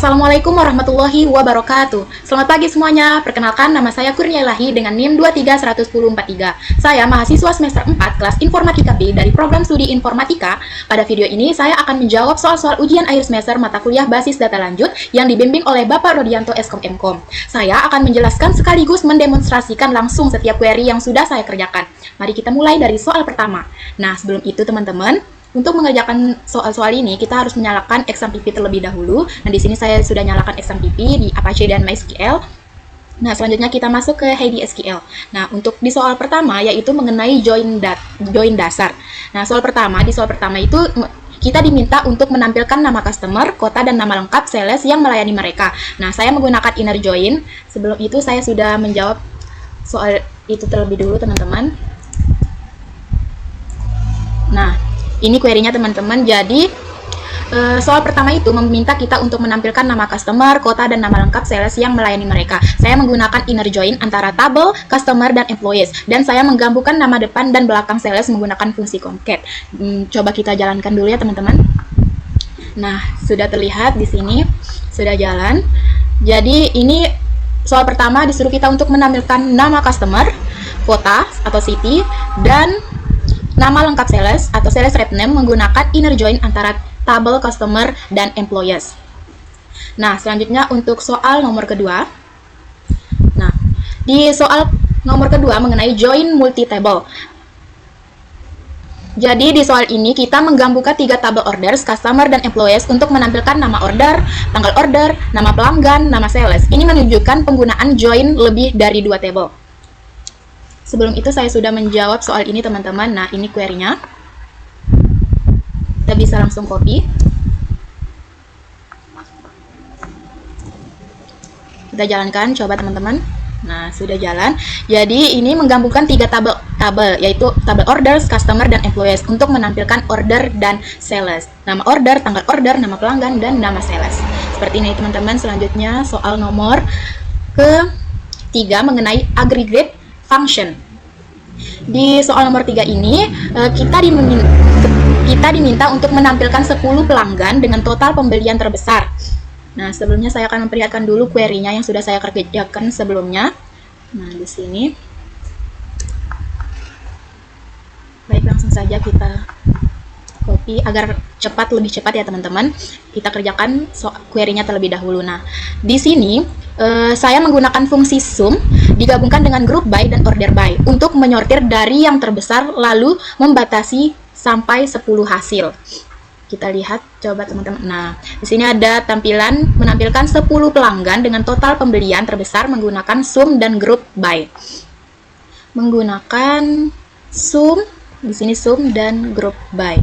Assalamualaikum warahmatullahi wabarakatuh. Selamat pagi semuanya. Perkenalkan, nama saya Kurnia Ilahi dengan NIM 2311043. Saya mahasiswa semester 4 kelas Informatika B dari program studi Informatika. Pada video ini saya akan menjawab soal-soal ujian akhir semester mata kuliah basis data lanjut yang dibimbing oleh Bapak Rodianto Eskom Mkom. Saya akan menjelaskan sekaligus mendemonstrasikan langsung setiap query yang sudah saya kerjakan. Mari kita mulai dari soal pertama. Nah, sebelum itu teman-teman, untuk mengerjakan soal-soal ini, kita harus menyalakan XAMPP terlebih dahulu. Nah, di sini saya sudah nyalakan XAMPP di Apache dan MySQL. Nah, selanjutnya kita masuk ke Heidi SQL. Nah, untuk di soal pertama, yaitu mengenai join dasar. Nah, soal pertama itu kita diminta untuk menampilkan nama customer, kota, dan nama lengkap sales yang melayani mereka. Nah, saya menggunakan inner join. Sebelum itu, saya sudah menjawab soal itu terlebih dulu, teman-teman. Nah, ini query-nya teman-teman. Jadi soal pertama itu meminta kita untuk menampilkan nama customer, kota, dan nama lengkap sales yang melayani mereka. Saya menggunakan inner join antara tabel, customer, dan employees. Dan saya menggabungkan nama depan dan belakang sales menggunakan fungsi concat. Coba kita jalankan dulu ya teman-teman. Nah, sudah terlihat di sini, sudah jalan. Jadi ini soal pertama disuruh kita untuk menampilkan nama customer, kota atau city, dan nama lengkap sales atau sales rep name menggunakan inner join antara tabel, customer, dan employees. Nah, selanjutnya untuk soal nomor kedua. Nah, di soal nomor kedua mengenai join multi table. Jadi di soal ini kita menggabungkan 3 tabel orders, customer, dan employees untuk menampilkan nama order, tanggal order, nama pelanggan, nama sales. Ini menunjukkan penggunaan join lebih dari 2 table. Sebelum itu saya sudah menjawab soal ini teman-teman. Nah, ini query-nya. Kita bisa langsung copy. Kita jalankan, coba teman-teman. Nah, sudah jalan. Jadi ini menggabungkan 3 tabel, yaitu tabel orders, customer, dan employees untuk menampilkan order dan sales. Nama order, tanggal order, nama pelanggan, dan nama sales. Seperti ini teman-teman. Selanjutnya soal nomor ketiga mengenai aggregate function. Di soal nomor 3 ini kita diminta untuk menampilkan 10 pelanggan dengan total pembelian terbesar. Nah, sebelumnya saya akan memperlihatkan dulu query-nya yang sudah saya kerjakan sebelumnya. Nah, di sini. Baik, langsung saja kita copy agar lebih cepat ya teman-teman. Kita kerjakan query-nya terlebih dahulu. Nah, di sini saya menggunakan fungsi sum digabungkan dengan group by dan order by untuk menyortir dari yang terbesar lalu membatasi sampai 10 hasil. Kita lihat coba teman-teman. Nah, di sini ada menampilkan 10 pelanggan dengan total pembelian terbesar menggunakan sum dan group by. Menggunakan sum, di sini sum dan group by.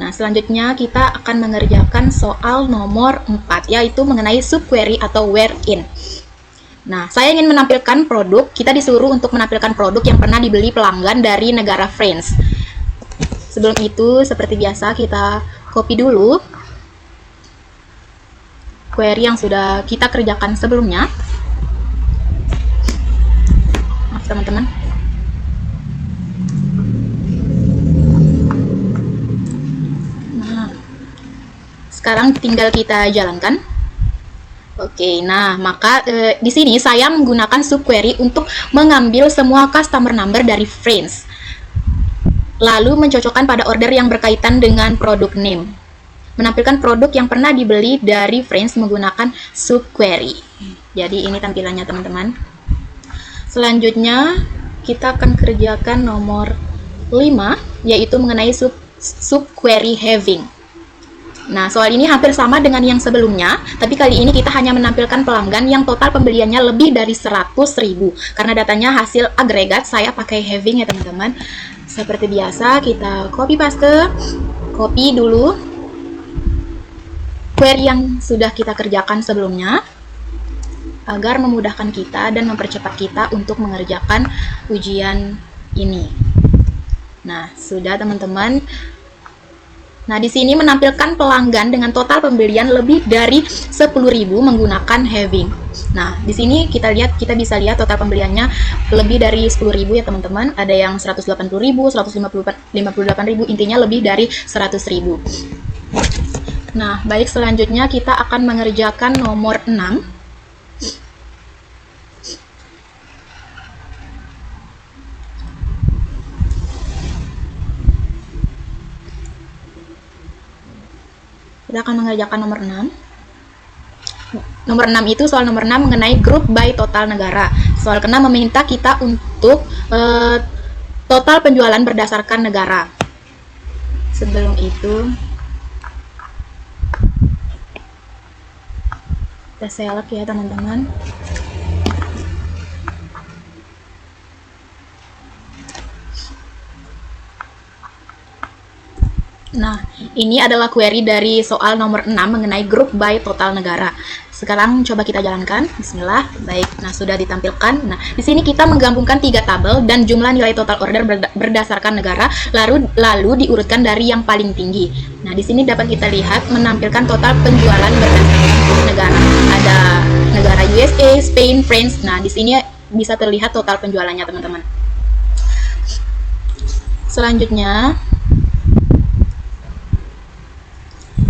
Nah, selanjutnya kita akan mengerjakan soal nomor 4, yaitu mengenai subquery atau wherein. Nah, saya ingin menampilkan produk, kita disuruh untuk menampilkan produk yang pernah dibeli pelanggan dari negara France. Sebelum itu, seperti biasa, kita copy dulu query yang sudah kita kerjakan sebelumnya. Maaf teman-teman. Sekarang tinggal kita jalankan. Oke, nah maka di sini saya menggunakan subquery untuk mengambil semua customer number dari France, lalu mencocokkan pada order yang berkaitan dengan produk name. Menampilkan produk yang pernah dibeli dari France menggunakan subquery. Jadi ini tampilannya teman-teman. Selanjutnya kita akan kerjakan nomor 5, yaitu mengenai subquery having. Nah, soal ini hampir sama dengan yang sebelumnya, tapi kali ini kita hanya menampilkan pelanggan yang total pembeliannya lebih dari 100.000. Karena datanya hasil agregat, saya pakai having ya teman-teman. Seperti biasa, kita copy dulu query yang sudah kita kerjakan sebelumnya, agar memudahkan kita dan mempercepat kita untuk mengerjakan ujian ini. Nah, sudah teman-teman. Nah, di sini menampilkan pelanggan dengan total pembelian lebih dari 10.000 menggunakan having. Nah, di sini kita bisa lihat total pembeliannya lebih dari 10.000 ya teman-teman. Ada yang 180.000, 158.000, intinya lebih dari 100.000. Nah, baik, selanjutnya kita akan mengerjakan nomor 6. Kita akan mengerjakan nomor 6. Nomor 6 itu soal nomor 6 mengenai grup by total negara. Soal ke-6 meminta kita untuk total penjualan berdasarkan negara. Sebelum itu, kita select ya teman-teman. Nah, ini adalah query dari soal nomor 6 mengenai grup by total negara. Sekarang coba kita jalankan. Bismillah. Baik, nah sudah ditampilkan. Nah, di sini kita menggabungkan 3 tabel dan jumlah nilai total order berdasarkan negara, lalu diurutkan dari yang paling tinggi. Nah, di sini dapat kita lihat menampilkan total penjualan berdasarkan negara. Ada negara USA, Spain, France. Nah, di sini bisa terlihat total penjualannya, teman-teman. Selanjutnya,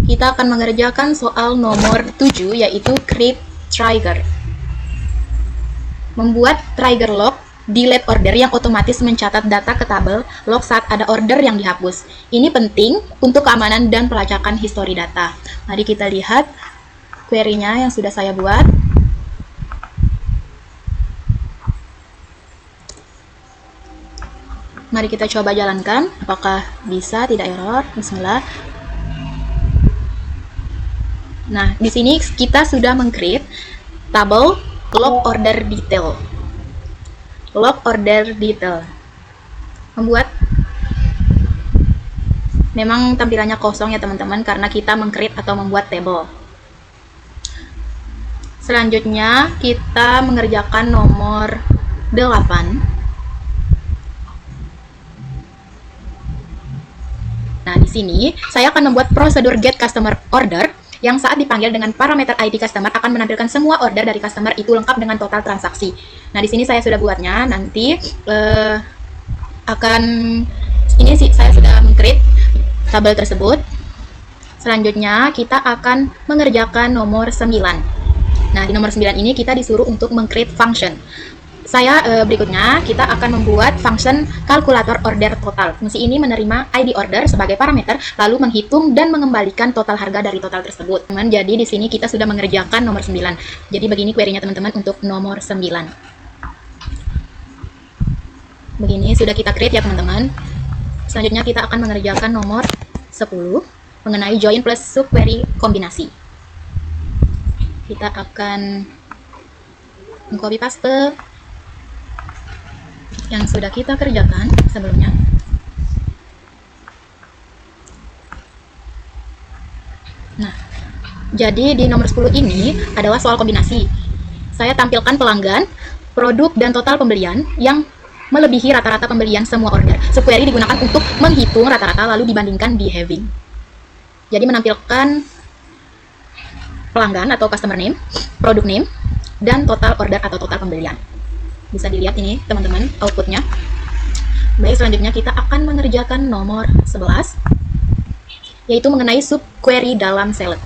kita akan mengerjakan soal nomor 7, yaitu create trigger. Membuat trigger log delete order yang otomatis mencatat data ke tabel log saat ada order yang dihapus. Ini penting untuk keamanan dan pelacakan histori data. Mari kita lihat query-nya yang sudah saya buat. Mari kita coba jalankan, apakah bisa, tidak error. Bismillah. Nah, di sini kita sudah meng-create tabel log order detail. Log order detail. Membuat memang tampilannya kosong ya teman-teman, karena kita meng-create atau membuat table. Selanjutnya kita mengerjakan nomor 8. Nah, di sini saya akan membuat prosedur get customer order yang saat dipanggil dengan parameter ID customer akan menampilkan semua order dari customer itu lengkap dengan total transaksi. Nah, di sini saya sudah buatnya. Nanti saya sudah meng-create tabel tersebut. Selanjutnya kita akan mengerjakan nomor 9. Nah, di nomor 9 ini kita disuruh untuk meng-create function. Berikutnya kita akan membuat function kalkulator order total. Fungsi ini menerima ID order sebagai parameter, lalu menghitung dan mengembalikan total harga dari total tersebut. Jadi di sini kita sudah mengerjakan nomor 9. Jadi begini query-nya teman-teman untuk nomor 9. Begini sudah kita create ya teman-teman. Selanjutnya kita akan mengerjakan nomor 10 mengenai join plus subquery kombinasi. Kita akan meng-copy paste yang sudah kita kerjakan sebelumnya. Nah, jadi di nomor 10 ini adalah soal kombinasi. Saya tampilkan pelanggan, produk, dan total pembelian yang melebihi rata-rata pembelian semua order. Subquery digunakan untuk menghitung rata-rata lalu dibandingkan di having. Jadi menampilkan pelanggan atau customer name, product name, dan total order atau total pembelian. Bisa dilihat ini teman-teman outputnya. Baik, selanjutnya kita akan mengerjakan nomor 11, yaitu mengenai subquery dalam select.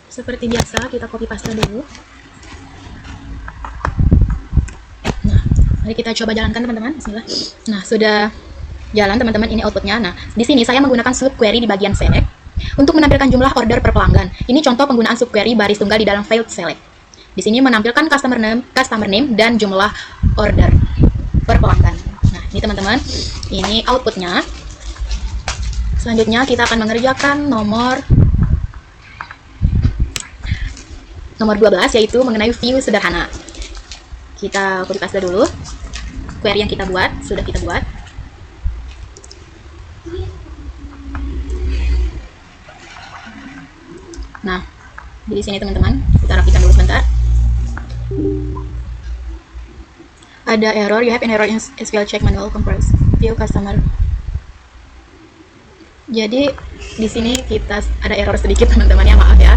Seperti biasa kita copy paste dulu. Nah, mari kita coba jalankan teman-teman. Bismillah. Nah, sudah jalan teman-teman, ini outputnya. Nah, di sini saya menggunakan subquery di bagian select untuk menampilkan jumlah order per pelanggan. Ini contoh penggunaan subquery baris tunggal di dalam field select. Di sini menampilkan customer name dan jumlah order per pelanggan. Nah, ini teman-teman, ini outputnya. Selanjutnya kita akan mengerjakan nomor 12, yaitu mengenai view sederhana. Kita copy paste dulu query yang kita buat, sudah kita buat. Nah, di sini teman-teman, kita rapikan dulu sebentar. Ada error, you have an error in SQL check manual compress view customer. Jadi di sini kita ada error sedikit teman-teman ya, maaf ya.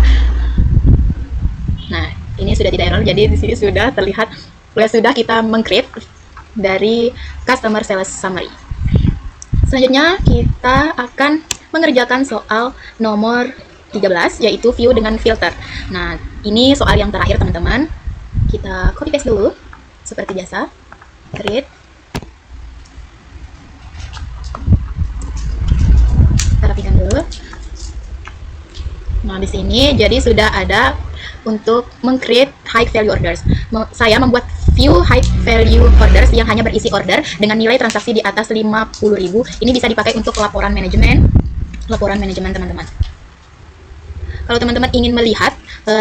Nah, ini sudah tidak error, jadi di sini sudah terlihat sudah kita meng-create dari Customer Sales Summary. Selanjutnya kita akan mengerjakan soal nomor 13, yaitu view dengan filter. Nah, ini soal yang terakhir teman-teman. Kita copy paste dulu seperti biasa. Create. Kita rapikan dulu. Nah, di sini jadi sudah ada untuk meng-create high value orders. Saya membuat view high value orders yang hanya berisi order dengan nilai transaksi di atas 50.000. Ini bisa dipakai untuk laporan manajemen teman-teman. Kalau teman-teman ingin melihat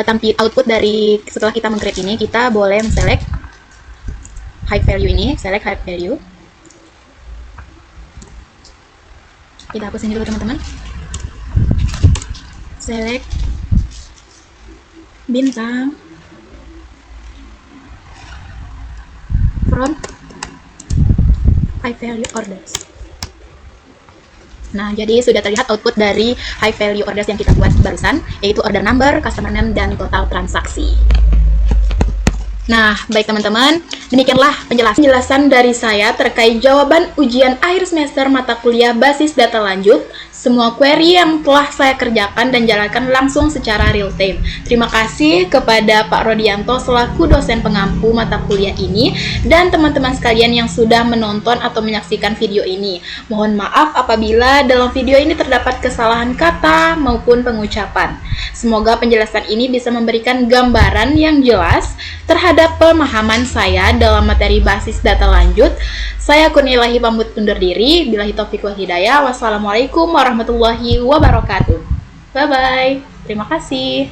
tampil output dari setelah kita meng-create ini, kita boleh select high value ini, select high value. Kita hapus ini dulu teman-teman. Select bintang from high value orders. Nah, jadi sudah terlihat output dari high value orders yang kita buat barusan, yaitu order number, customer name, dan total transaksi. Nah, baik teman-teman, demikianlah penjelasan dari saya terkait jawaban ujian akhir semester mata kuliah basis data lanjut. Semua query yang telah saya kerjakan dan jalankan langsung secara real time. Terima kasih kepada Pak Rodianto selaku dosen pengampu mata kuliah ini dan teman-teman sekalian yang sudah menonton atau menyaksikan video ini. Mohon maaf apabila dalam video ini terdapat kesalahan kata maupun pengucapan. Semoga penjelasan ini bisa memberikan gambaran yang jelas terhadap pemahaman saya dalam materi basis data lanjut. Saya Kurnialahi pamit undur diri. Billahi taufiq wal hidayah. Wassalamualaikum warahmatullahi wabarakatuh. Bye-bye. Terima kasih.